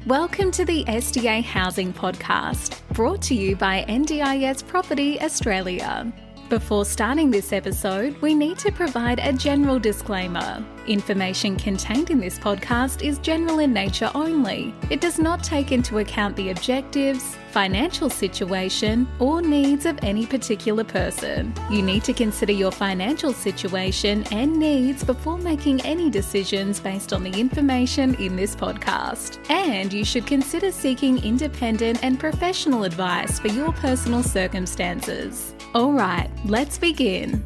Welcome to the SDA Housing Podcast, brought to you by NDIS Property Australia. Before starting this episode, we need to provide a general disclaimer. Information contained in this podcast is general in nature only. It does not take into account the objectives, financial situation, or needs of any particular person. You need to consider your financial situation and needs before making any decisions based on the information in this podcast. And you should consider seeking independent and professional advice for your personal circumstances. All right, let's begin.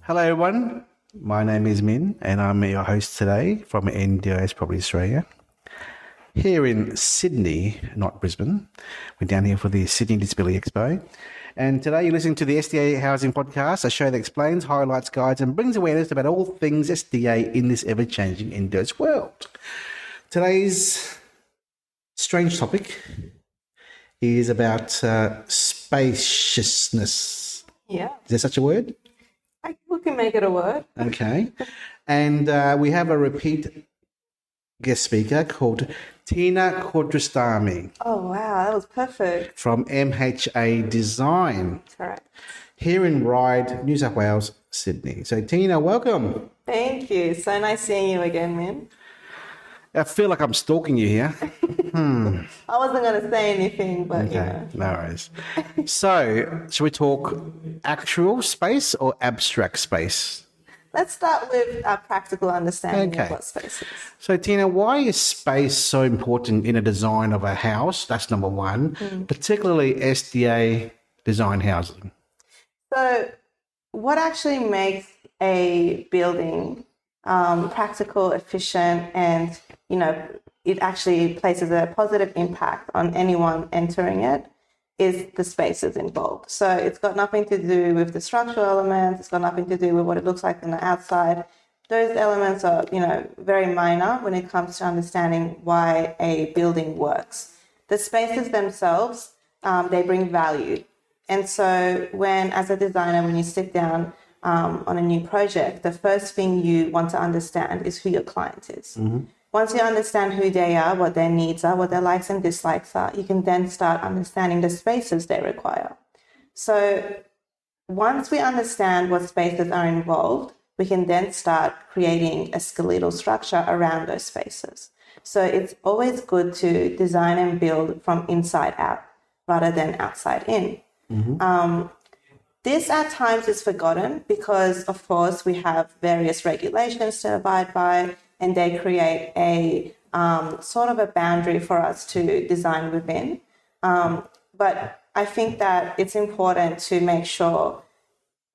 Hello everyone, my name is Minh and I'm your host today from NDIS Property Australia. Here in Sydney, not Brisbane, we're down here for the Sydney Disability Expo. And today you're listening to the SDA Housing Podcast, a show that explains, highlights, guides and brings awareness about all things SDA in this ever-changing NDIS world. Today's strange topic is about spaciousness. Yeah. Is there such a word? We can make it a word. Okay. And we have a repeat guest speaker called Tina Kordrostami. Oh, wow. That was perfect. From MHA DESIGN. Correct. Here in Ryde, New South Wales, Sydney. So, Tina, welcome. Thank you. So nice seeing you again, Minh. I feel like I'm stalking you here. I wasn't going to say anything, but Okay, no worries. So, should we talk actual space or abstract space? Let's start with our practical understanding of what space is. So, Tina, why is space so important in a design of a house? That's number one, particularly SDA design housing. So, what actually makes a building practical, efficient, and, it actually places a positive impact on anyone entering it is the spaces involved. So it's got nothing to do with the structural elements. It's got nothing to do with what it looks like on the outside. Those elements are, very minor when it comes to understanding why a building works. The spaces themselves, they bring value. And so as a designer, when you sit down on a new project, the first thing you want to understand is who your client is. Mm-hmm. Once you understand who they are, what their needs are, what their likes and dislikes are, you can then start understanding the spaces they require. So once we understand what spaces are involved, we can then start creating a skeletal structure around those spaces. So it's always good to design and build from inside out rather than outside in. Mm-hmm. This at times is forgotten because, of course, we have various regulations to abide by, and they create a sort of a boundary for us to design within. But I think that it's important to make sure,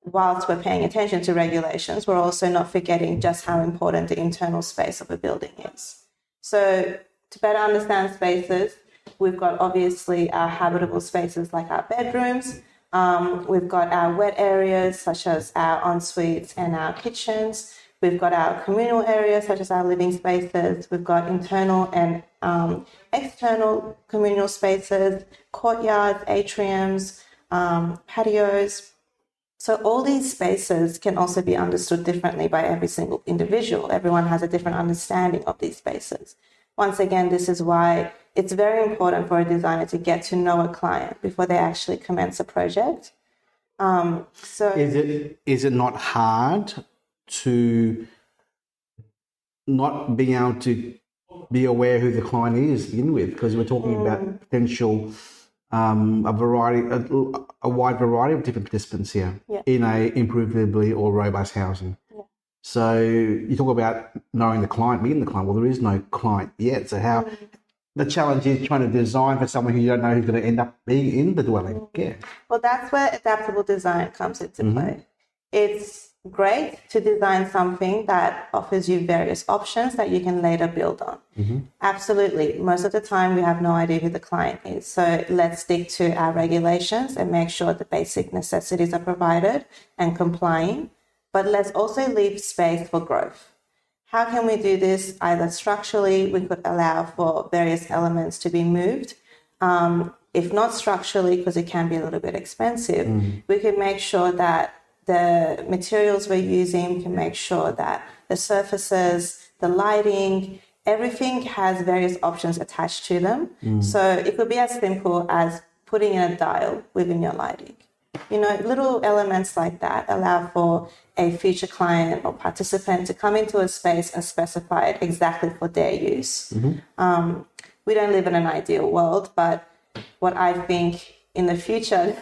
whilst we're paying attention to regulations, we're also not forgetting just how important the internal space of a building is. So to better understand spaces, we've got obviously our habitable spaces like our bedrooms. We've got our wet areas such as our en-suites and our kitchens. We've got our communal areas such as our living spaces. We've got internal and external communal spaces, courtyards, atriums, patios. So all these spaces can also be understood differently by every single individual. Everyone has a different understanding of these spaces. Once again, this is why it's very important for a designer to get to know a client before they actually commence a project. So is it not hard to not being able to be aware who the client is to begin with, because we're talking about potential a wide variety of different participants here in a improvably or robust housing. So you talk about knowing the client, meeting the client. Well, there is no client yet. So how the challenge is trying to design for someone who you don't know who's going to end up being in the dwelling. Yeah. Well, that's where adaptable design comes into play. It's great to design something that offers you various options that you can later build on. Absolutely. Most of the time we have no idea who the client is. So let's stick to our regulations and make sure the basic necessities are provided and complying. But let's also leave space for growth. How can we do this? Either structurally, we could allow for various elements to be moved. If not structurally, because it can be a little bit expensive, we could make sure that the materials we're using, can make sure that the surfaces, the lighting, everything has various options attached to them. So it could be as simple as putting in a dial within your lighting. Little elements like that allow for a future client or participant to come into a space and specify it exactly for their use. We don't live in an ideal world, but what I think in the future,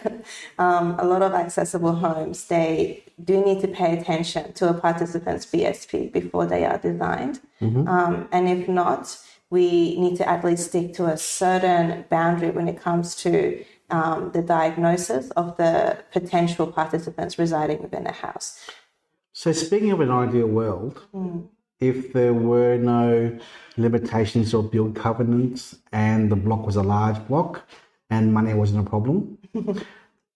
a lot of accessible homes, they do need to pay attention to a participant's BSP before they are designed. And if not, we need to at least stick to a certain boundary when it comes to the diagnosis of the potential participants residing within a house. So speaking of an ideal world, if there were no limitations or build covenants and the block was a large block and money wasn't a problem,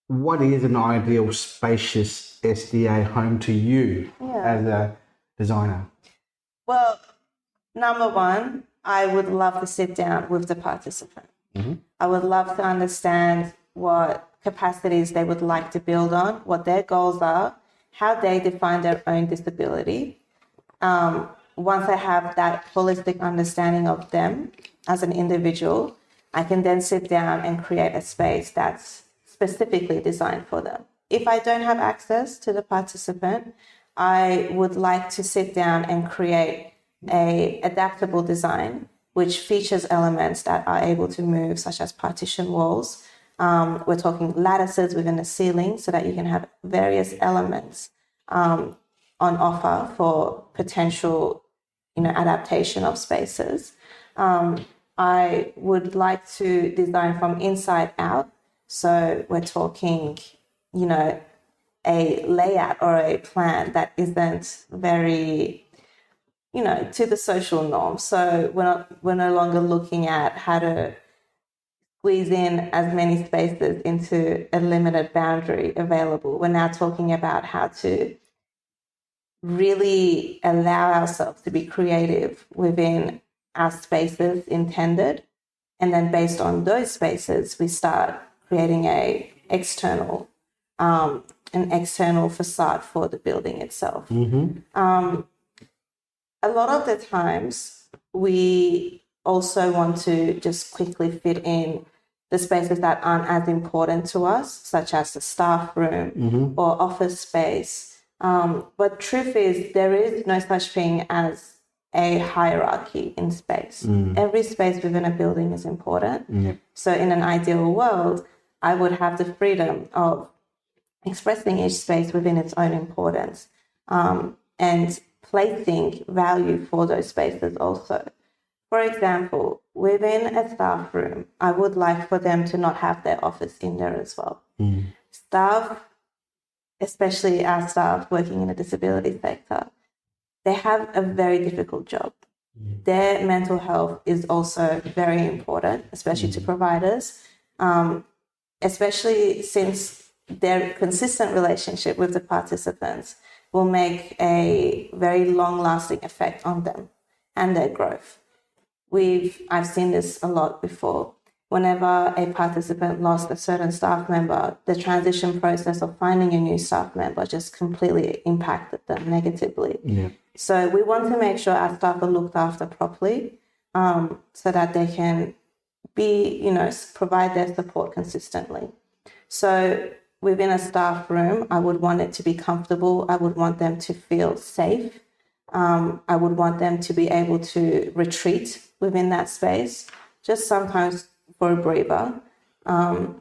what is an ideal spacious SDA home to you as a designer? Well, number one, I would love to sit down with the participant. I would love to understand what capacities they would like to build on, what their goals are, how they define their own disability. Once I have that holistic understanding of them as an individual, I can then sit down and create a space that's specifically designed for them. If I don't have access to the participant, I would like to sit down and create a adaptable design which features elements that are able to move, such as partition walls. We're talking lattices within the ceiling so that you can have various elements on offer for potential, adaptation of spaces. I would like to design from inside out. So we're talking, a layout or a plan that isn't very, to the social norm. So we're no longer looking at how to squeeze in as many spaces into a limited boundary available. We're now talking about how to really allow ourselves to be creative within our spaces intended. And then based on those spaces, we start creating an external facade for the building itself. A lot of the times, we also want to just quickly fit in the spaces that aren't as important to us, such as the staff room or office space. But truth is, there is no such thing as a hierarchy in space. Every space within a building is important. So in an ideal world, I would have the freedom of expressing each space within its own importance and placing value for those spaces also. For example, within a staff room, I would like for them to not have their office in there as well. Staff, especially our staff working in the disability sector, they have a very difficult job. Their mental health is also very important, especially to providers, especially since their consistent relationship with the participants will make a very long-lasting effect on them and their growth. I've seen this a lot before. Whenever a participant lost a certain staff member, the transition process of finding a new staff member just completely impacted them negatively. So we want to make sure our staff are looked after properly, so that they can provide their support consistently. So within a staff room, I would want it to be comfortable. I would want them to feel safe. I would want them to be able to retreat within that space, just sometimes for a breather. And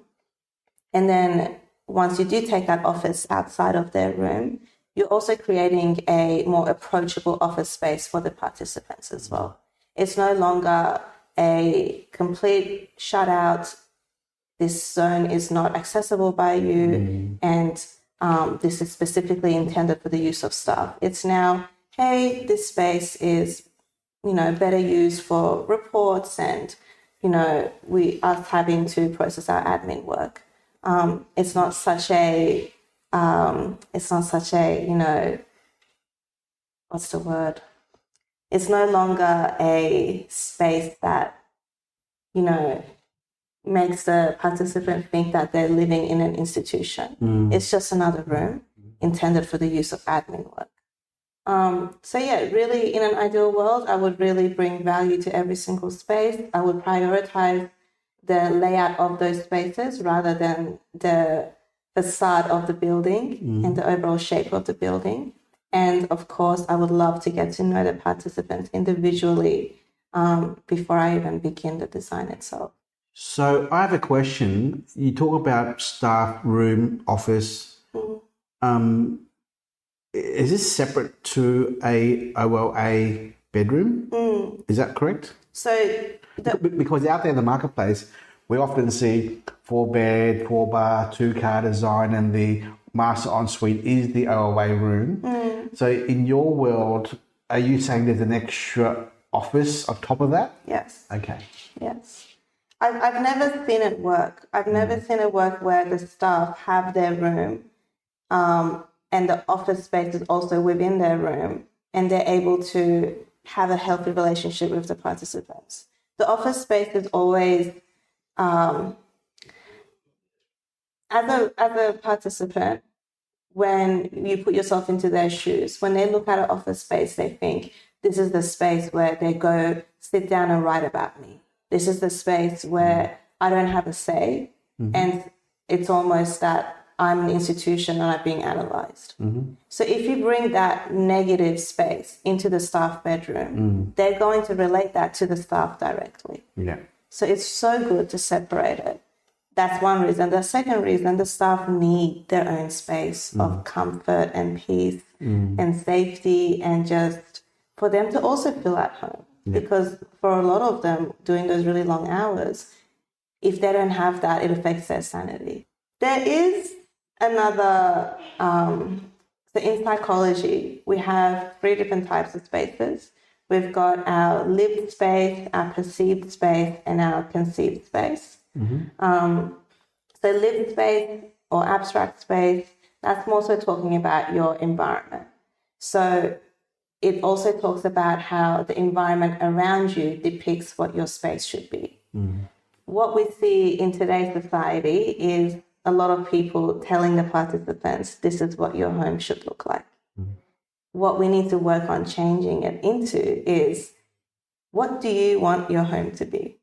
then once you do take that office outside of their room, you're also creating a more approachable office space for the participants as well. It's no longer a complete shutout. This zone is not accessible by you, and this is specifically intended for the use of staff. It's now, hey, this space is, better used for reports and, us having to process our admin work. It's not such a, what's the word? It's no longer a space that, makes the participant think that they're living in an institution. It's just another room intended for the use of admin work. So yeah, really in an ideal world, I would really bring value to every single space. I would prioritize the layout of those spaces rather than the facade of the building and the overall shape of the building. And of course, I would love to get to know the participants individually before I even begin the design itself. So I have a question. You talk about staff room, office. Is this separate to a OLA bedroom? Is that correct? So Because out there in the marketplace, we often see 4-bed, 4-bar, 2-car design, and the master ensuite is the OLA room. So in your world, are you saying there's an extra office on top of that? yes. Okay. Yes. I've never seen it work. I've never seen it work where the staff have their room and the office space is also within their room and they're able to have a healthy relationship with the participants. The office space is always, as a participant, when you put yourself into their shoes, when they look at an office space, they think, this is the space where they go sit down and write about me. This is the space where I don't have a say. And it's almost that I'm an institution and I'm being analysed. So if you bring that negative space into the staff bedroom, they're going to relate that to the staff directly. Yeah. So it's so good to separate it. That's one reason. The second reason, the staff need their own space of comfort and peace and safety and just for them to also feel at home. Because for a lot of them doing those really long hours, if they don't have that, it affects their sanity. There is another, so in psychology, we have 3 different types of spaces. We've got our lived space, our perceived space, and our conceived space. So lived space or abstract space, that's more so talking about your environment. So it also talks about how the environment around you depicts what your space should be. What we see in today's society is a lot of people telling the participants, this is what your home should look like. What we need to work on changing it into is, what do you want your home to be?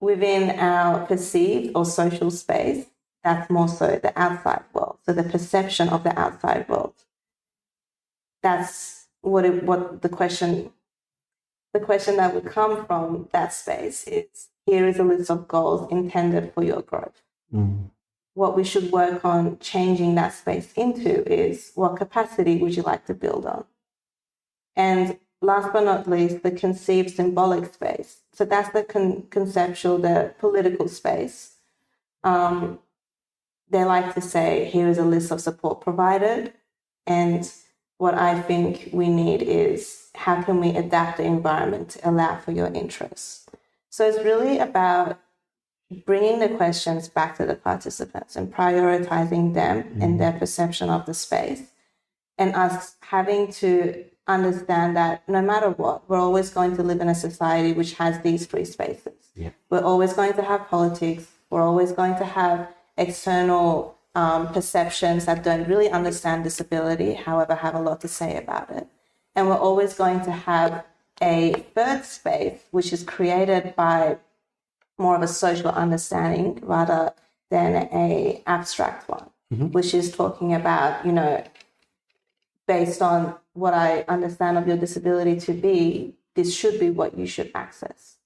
Within our perceived or social space, that's more so the outside world. So the perception of the outside world. That's what the question that would come from that space is, here is a list of goals intended for your growth. What we should work on changing that space into is, what capacity would you like to build on? And last but not least, the conceived symbolic space. So that's the conceptual, the political space. They like to say, here is a list of support provided. And what I think we need is, how can we adapt the environment to allow for your interests? So it's really about bringing the questions back to the participants and prioritizing them and their perception of the space, and us having to understand that no matter what, we're always going to live in a society which has these 3 spaces. We're always going to have politics. We're always going to have external perceptions that don't really understand disability, however, have a lot to say about it. And we're always going to have a third space, which is created by more of a social understanding rather than a abstract one, which is talking about, based on what I understand of your disability to be, this should be what you should access.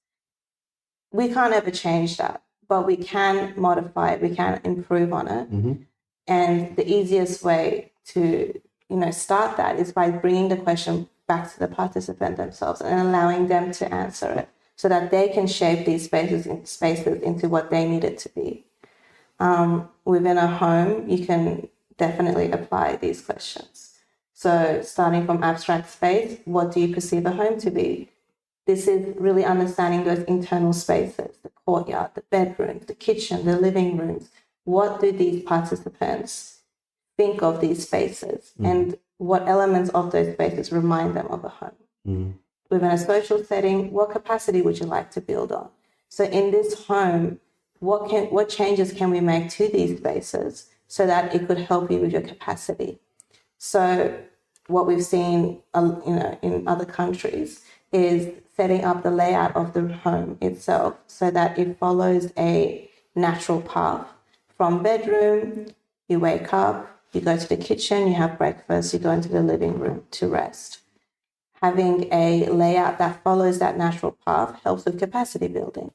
We can't ever change that, but we can modify it, we can improve on it. And the easiest way to, start that is by bringing the question back to the participant themselves and allowing them to answer it, so that they can shape these spaces into what they need it to be. Within a home, you can definitely apply these questions. So starting from abstract space, what do you perceive a home to be? This is really understanding those internal spaces, the courtyard, the bedrooms, the kitchen, the living rooms. What do these participants think of these spaces? And what elements of those spaces remind them of a home? Within a social setting, what capacity would you like to build on? So in this home, what changes can we make to these spaces so that it could help you with your capacity? So what we've seen, in other countries is setting up the layout of the home itself so that it follows a natural path. From bedroom, you wake up, you go to the kitchen, you have breakfast, you go into the living room to rest. Having a layout that follows that natural path helps with capacity building.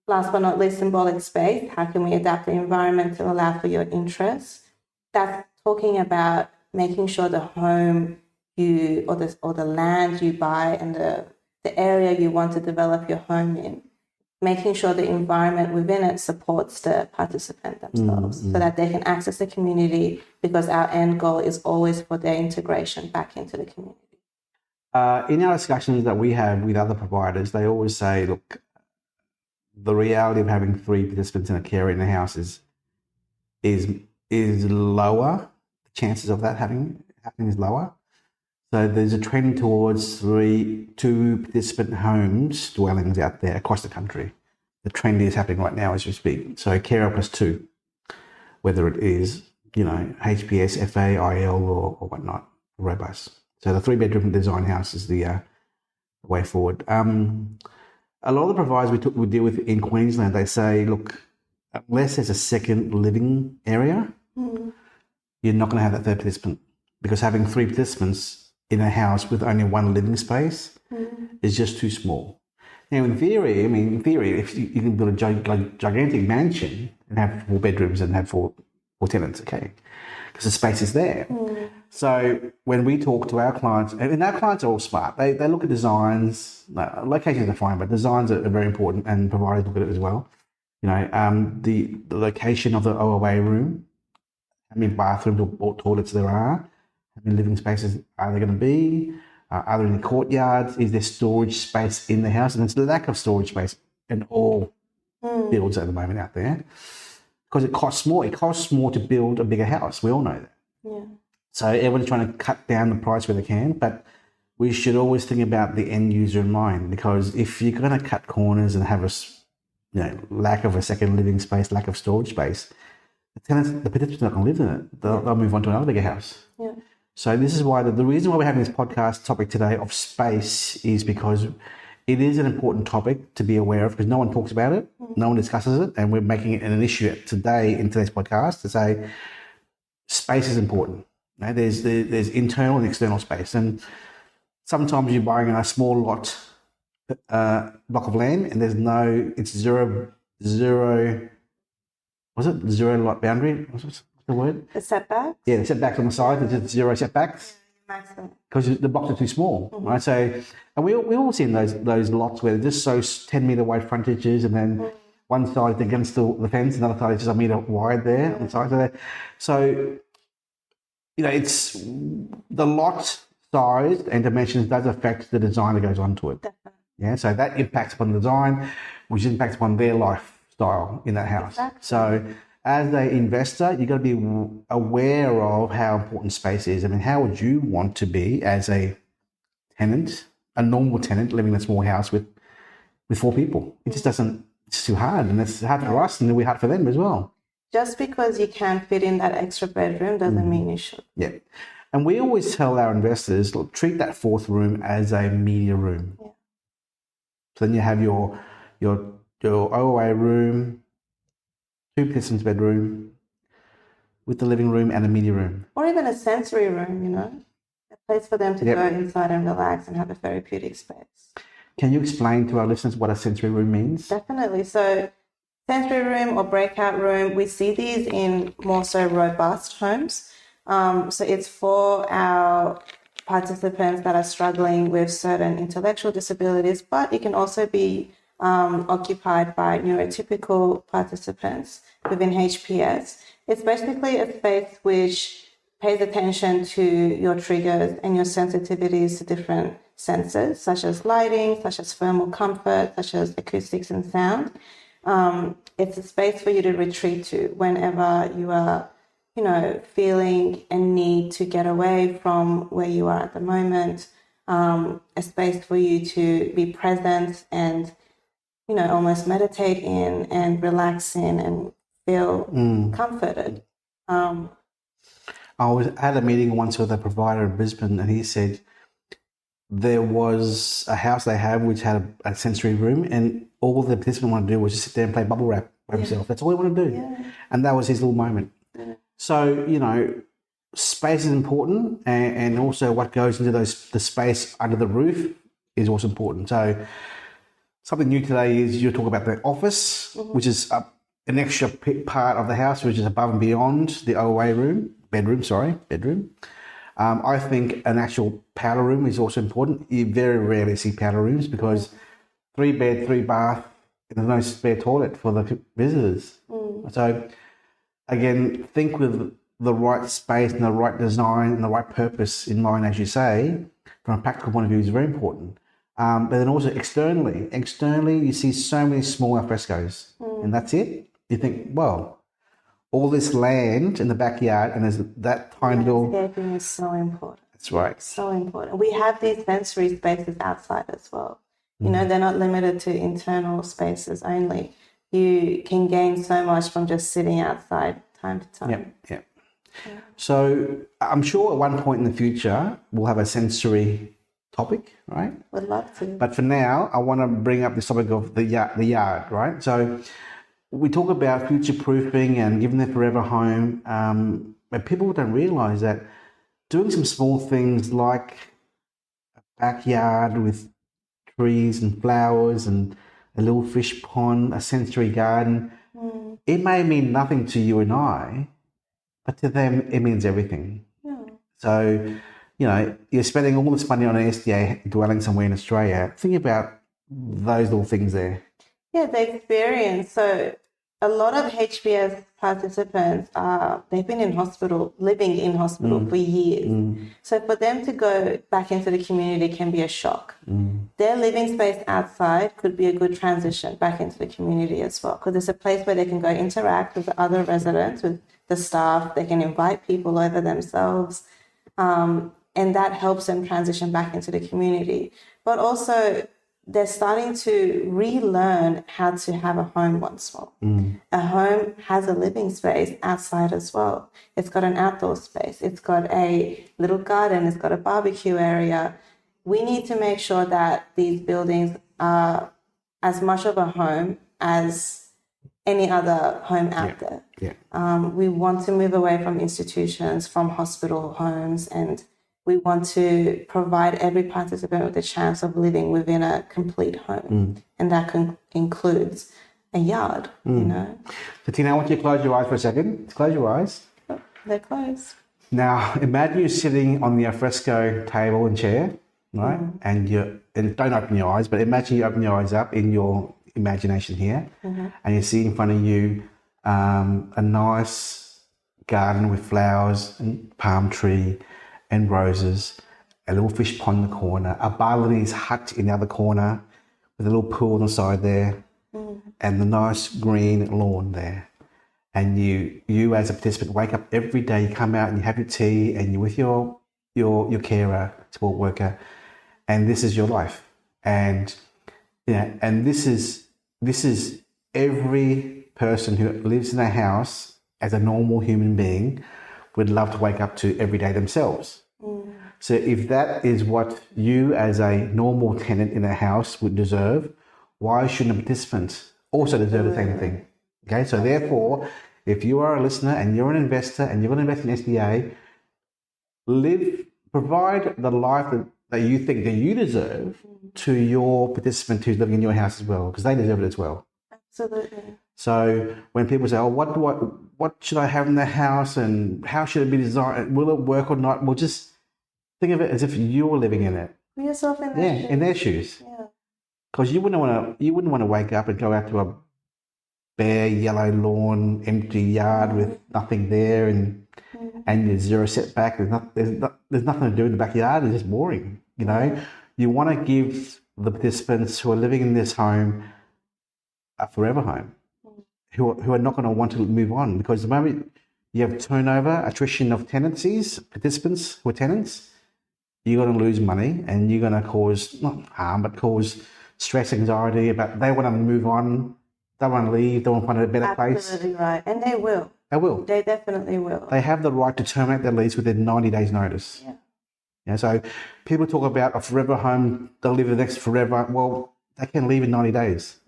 Last but not least, symbolic space. How can we adapt the environment to allow for your interests? That's talking about making sure the home or the land you buy and the area you want to develop your home in, making sure the environment within it supports the participant themselves so that they can access the community, because our end goal is always for their integration back into the community. In our discussions that we have with other providers, they always say, look, the reality of having 3 participants in a care in the house is lower. The chances of that happening is lower. So there's a trend towards 2 participant homes, dwellings out there across the country. The trend is happening right now as we speak. So carer plus 2, whether it is, HPS, FA, IL or whatnot, robust. So the 3-bedroom design house is the way forward. A lot of the providers we deal with in Queensland, they say, look, unless there's a second living area, you're not going to have that 3rd participant, because having 3 participants in a house with only 1 living space is just too small. Now, in theory, if you can build a gigantic mansion and have 4 bedrooms and have 4 tenants, okay, because the space is there. So when we talk to our clients, and our clients are all smart, they look at designs. Locations are fine, but designs are very important, and providers look at it as well. The location of the OOA room, how many bathrooms or toilets there are, how many living spaces are there going to be, are there any courtyards, is there storage space in the house? And there's a lack of storage space in all builds at the moment out there, because it costs more. It costs more to build a bigger house. We all know that. Yeah. So everyone's trying to cut down the price where they can, but we should always think about the end user in mind, because if you're going to cut corners and have a lack of a second living space, lack of storage space, the participants are not going to live in it. They'll move on to another bigger house. Yeah. So this is why the reason why we're having this podcast topic today of space is because it is an important topic to be aware of, because no one talks about it, no one discusses it, and we're making it an issue today in today's podcast to say space is important. There's internal and external space, and sometimes you're buying a small block of land, and it's zero. Was it zero lot boundary? What's the word? The setbacks? Yeah, the setbacks on the side. It's just 0 setbacks because the blocks are too small, right? So, and we all see in those lots where they're just so 10-meter wide frontages, and then one side is against the fence, another side is just a meter wide there on the side. So it's the lot size and dimensions does affect the design that goes onto it. Definitely. Yeah, so that impacts upon the design, which impacts upon their lifestyle in that house. Exactly. So as an investor, you've got to be aware of how important space is. I mean, how would you want to be as a tenant, a normal tenant living in a small house with 4 people? It just doesn't, it's too hard, and it's hard for us, and it'll be hard for them as well. Just because you can't fit in that extra bedroom doesn't mean you should. Yeah. And we always tell our investors, look, treat that 4th room as a media room. Yeah. So then you have your OOA room, 2 participants bedroom, with the living room and a media room. Or even a sensory room, a place for them to go inside and relax and have a therapeutic space. Can you explain to our listeners what a sensory room means? Definitely. So sensory room or breakout room, we see these in more so robust homes. So it's for our participants that are struggling with certain intellectual disabilities, but it can also be occupied by neurotypical participants within HPS. It's basically a space which pays attention to your triggers and your sensitivities to different senses, such as lighting, such as thermal comfort, such as acoustics and sound. It's a space for you to retreat to whenever you are, feeling a need to get away from where you are at the moment. A space for you to be present and, almost meditate in and relax in and feel comforted. I had a meeting once with a provider in Brisbane, and he said there was a house they have which had a sensory room, and all the participant wanted to do was just sit there and play bubble wrap by himself. That's all he wanted to do. Yeah. And that was his little moment. Yeah. So, space is important, and also what goes into the space under the roof is also important. So something new today is you talk about the office, which is an extra part of the house, which is above and beyond the bedroom. I think an actual powder room is also important. You very rarely see powder rooms because 3 bed, 3 bath, and there's no spare toilet for the visitors. So again, think with the right space and the right design and the right purpose in mind, as you say, from a practical point of view is very important. But then also externally, you see so many small alfrescos, and that's it. You think, well, all this land in the backyard, and there's that tiny little... Landscaping is so important. That's right. So important. We have these sensory spaces outside as well. They're not limited to internal spaces only. You can gain so much from just sitting outside time to time. Yep. So I'm sure at one point in the future, we'll have a sensory topic, right? Would love to. But for now, I want to bring up this topic of the yard, right? So we talk about future-proofing and giving them forever home, but people don't realise that doing some small things like a backyard with trees and flowers and a little fish pond, a sensory garden, it may mean nothing to you and I, but to them it means everything. Yeah. So, you're spending all this money on an SDA dwelling somewhere in Australia. Think about those little things there. Yeah, the experience. So a lot of HBS participants, they've been living in hospital for years. So for them to go back into the community can be a shock. Their living space outside could be a good transition back into the community as well, because it's a place where they can go interact with the other residents, with the staff. They can invite people over themselves. And that helps them transition back into the community. But also, they're starting to relearn how to have a home once more. A home has a living space outside as well. It's got an outdoor space. It's got a little garden. It's got a barbecue area. We need to make sure that these buildings are as much of a home as any other home out there. We want to move away from institutions, from hospital homes, and we want to provide every participant with a chance of living within a complete home. And that includes a yard, So Tina, I want you to close your eyes for a second. Close your eyes. Oh, they're closed. Now, imagine you're sitting on the alfresco table and chair, right? And don't open your eyes, but imagine you open your eyes up in your imagination here, and you see in front of you a nice garden with flowers and palm tree and roses, a little fish pond in the corner, a Balinese hut in the other corner with a little pool on the side there, and the nice green lawn there. And you as a participant wake up every day, you come out and you have your tea and you're with your carer, support worker, and this is your life. And and this is every person who lives in a house as a normal human being would love to wake up to every day themselves. So if that is what you as a normal tenant in a house would deserve, why shouldn't a participant also deserve the same thing? Okay, so therefore, if you are a listener and you're an investor and you're going to invest in SDA, provide the life that you think that you deserve to your participant who's living in your house as well, because they deserve it as well. Absolutely. So when people say, "Oh, what should I have in the house, and how should it be designed? Will it work or not?" Well, just think of it as if you're living in it. Put yourself in their shoes. In their shoes. Yeah. Because you wouldn't want to wake up and go out to a bare yellow lawn, empty yard with nothing there, and there's zero setback. There's nothing to do in the backyard. It's just boring. You want to give the participants who are living in this home a forever home, who are not going to want to move on, because the moment you have turnover, attrition of tenancies, participants who are tenants, you're going to lose money and you're going to cause not harm but cause stress, anxiety about they want to move on, they want to leave, they want to find a better place. Absolutely right, and they will. They will. They definitely will. They have the right to terminate their lease within 90 days notice. Yeah. Yeah, so people talk about a forever home, they'll live the next forever. Well, they can leave in 90 days.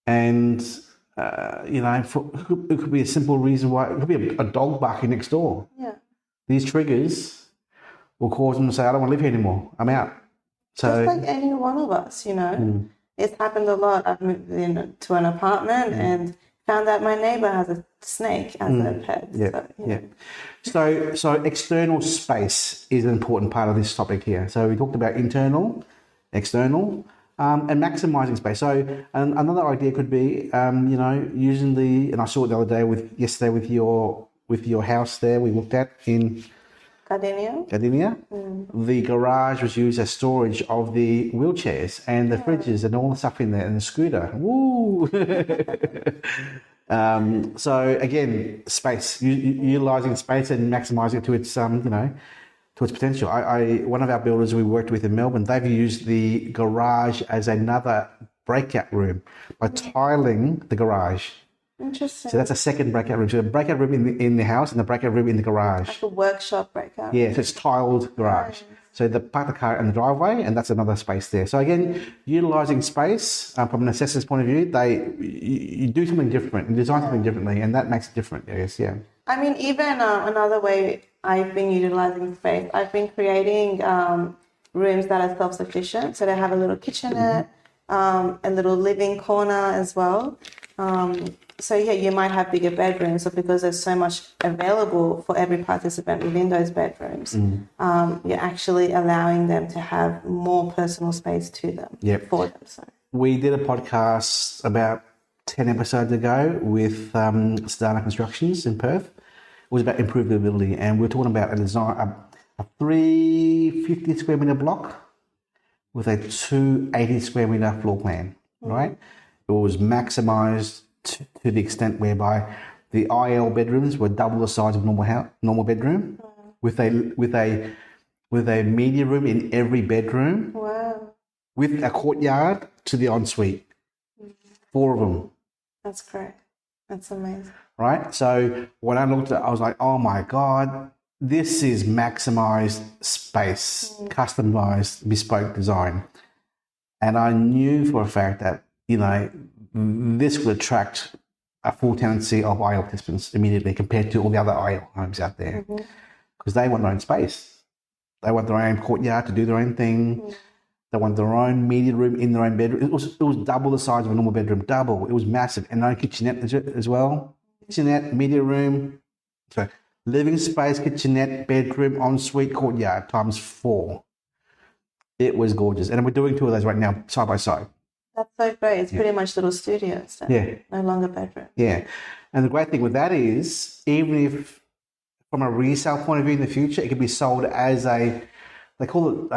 And, it could be a simple reason why. It could be a dog barking next door. Yeah. These triggers will cause them to say, I don't want to live here anymore. I'm out. So, just like any one of us, It's happened a lot. I've moved into an apartment and found out my neighbour has a snake as a pet. So external space is an important part of this topic here. So we talked about internal, external, and maximising space. So another idea could be, using and I saw it the other day yesterday with your house there we looked at in Gardenia. The garage was used as storage of the wheelchairs and the fridges and all the stuff in there and the scooter. Woo! So again, space, utilising space and maximising it to its to its potential. One of our builders we worked with in Melbourne, they've used the garage as another breakout room by tiling the garage. Interesting. So that's a second breakout room. So a breakout room in the house and a breakout room in the garage. Like a workshop breakout. Yeah, so it's tiled garage. Nice. So they park the car in the driveway, and that's another space there. So again, utilising space from an assessor's point of view, you do something different, you design something differently, and that makes it different, I guess, yeah. I mean, even another way I've been utilising space, I've been creating rooms that are self-sufficient. So they have a little kitchenette, a little living corner as well. So you might have bigger bedrooms, but because there's so much available for every participant within those bedrooms, you're actually allowing them to have more personal space to them for them. So we did a podcast about 10 episodes ago with SDA Constructions in Perth. It was about improvability, and we were talking about a 350 square metre block with a 280 square metre floor plan, right? It was maximised to the extent whereby the IL bedrooms were double the size of normal bedroom, with a media room in every bedroom. Wow! With a courtyard to the ensuite, 4 of them. That's great. That's amazing. Right. So when I looked at it, I was like, oh my God, this is maximised space, customised, bespoke design, and I knew for a fact that this would attract a full tenancy of IL participants immediately compared to all the other IL homes out there, because they want their own space. They want their own courtyard to do their own thing. They want their own media room in their own bedroom. It was double the size of a normal bedroom, double. It was massive. And no kitchenette as well. Kitchenette, media room. So living space, kitchenette, bedroom, ensuite, courtyard times 4. It was gorgeous. And we're doing 2 of those right now, side by side. That's so great. It's pretty much little studios. Yeah. No longer bedroom. Yeah. And the great thing with that is, even if from a resale point of view in the future, it could be sold as they call it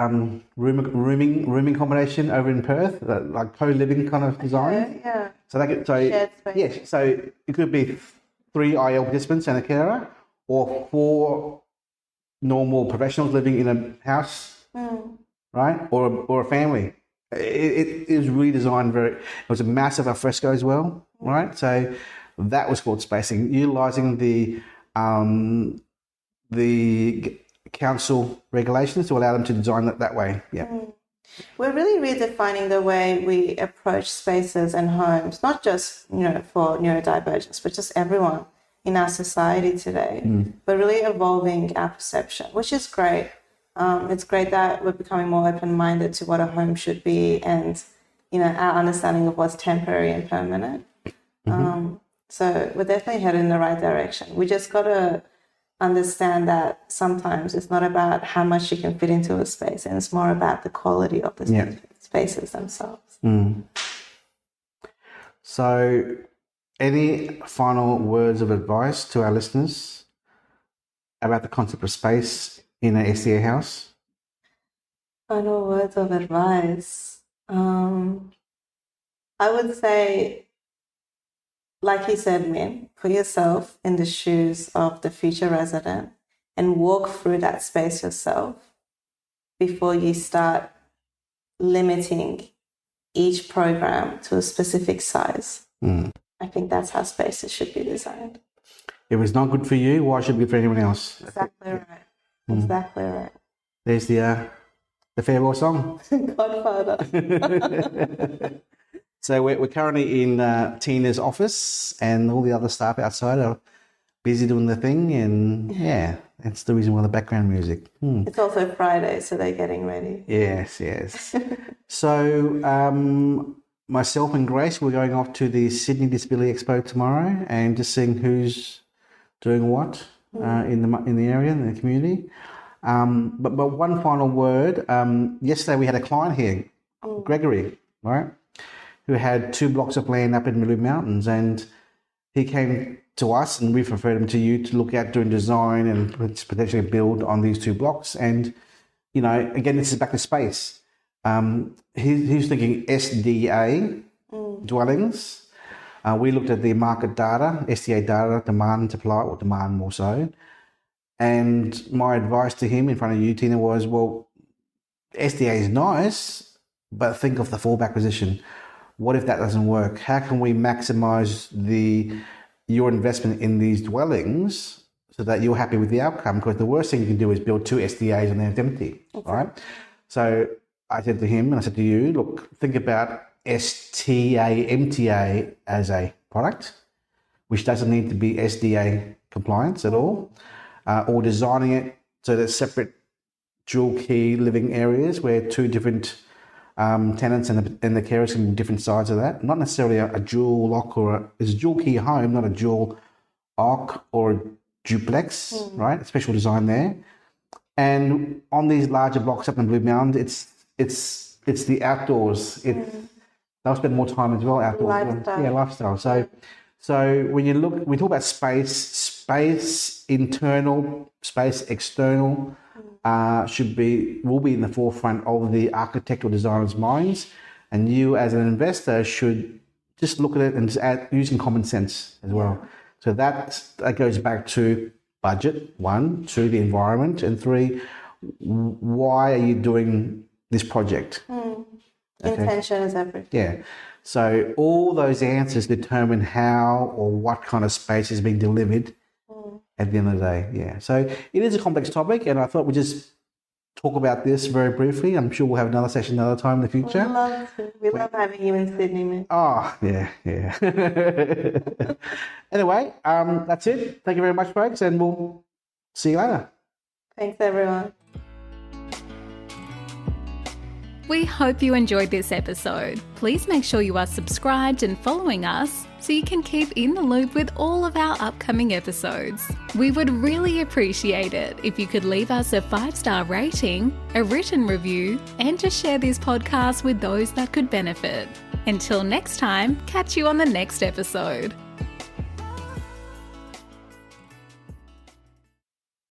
rooming combination over in Perth, like co-living kind of design. Yeah. So shared space. Yeah. So it could be 3 IL participants and a carer, or 4 normal professionals living in a house, right? Or a family. It is redesigned it was a massive alfresco as well, right? So that was called spacing, utilising the council regulations to allow them to design it that way. Yeah. We're really redefining the way we approach spaces and homes, not just for neurodivergence, but just everyone in our society today. We're really evolving our perception, which is great. It's great that we're becoming more open-minded to what a home should be, and our understanding of what's temporary and permanent. So we're definitely headed in the right direction. We just got to understand that sometimes it's not about how much you can fit into a space, and it's more about the quality of the spaces themselves. So any final words of advice to our listeners about the concept of space in an SDA house? Final words of advice. I would say, like you said, Minh, put yourself in the shoes of the future resident and walk through that space yourself before you start limiting each program to a specific size. I think that's how spaces should be designed. If it's not good for you, why should it be good for anyone else? Exactly right. Exactly right. There's the farewell song. Godfather. So we're currently in Tina's office, and all the other staff outside are busy doing the thing, and yeah, that's the reason why the background music. It's also Friday, so they're getting ready. Yes. So myself and Grace, we're going off to the Sydney Disability Expo tomorrow, and just seeing who's doing what in the area, in the community. But one final word. Yesterday we had a client here, Gregory, right, who had 2 blocks of land up in the Blue Mountains, and he came to us, and we've referred him to you to look at doing design and potentially build on these 2 blocks. And you know, again, this is back to space. He's thinking SDA dwellings. We looked at the market data, SDA data, demand and supply, or demand more so. And my advice to him in front of you, Tina, was, well, SDA is nice, but think of the fallback position. What if that doesn't work? How can we maximize your investment in these dwellings so that you're happy with the outcome? Because the worst thing you can do is build 2 SDAs and they're empty, right? So I said to him, and I said to you, look, think about STA, MTA as a product, which doesn't need to be SDA compliance at all, or designing it so there's separate dual key living areas where 2 different tenants and the carers can be different sides of that. Not necessarily a dual lock it's a dual key home, not a dual OC or a duplex, right? A special design there. And on these larger blocks up in Blue Mountains, it's the outdoors. They'll spend more time as well outdoors. Lifestyle. Yeah, lifestyle. So when you look, we talk about space internal, space external. Will be in the forefront of the architectural designers' minds, and you as an investor should just look at it and just using common sense as well. So that goes back to budget, 1, 2, the environment, and 3, why are you doing this project? Intention is everything. Yeah. So all those answers determine how or what kind of space is being delivered at the end of the day. Yeah. So it is a complex topic, and I thought we'd just talk about this very briefly. I'm sure we'll have another session another time in the future. We'd love to. We love having you in Sydney, Minh. Oh, yeah. Anyway, that's it. Thank you very much, folks, and we'll see you later. Thanks, everyone. We hope you enjoyed this episode. Please make sure you are subscribed and following us so you can keep in the loop with all of our upcoming episodes. We would really appreciate it if you could leave us a 5-star rating, a written review, and to share this podcast with those that could benefit. Until next time, catch you on the next episode.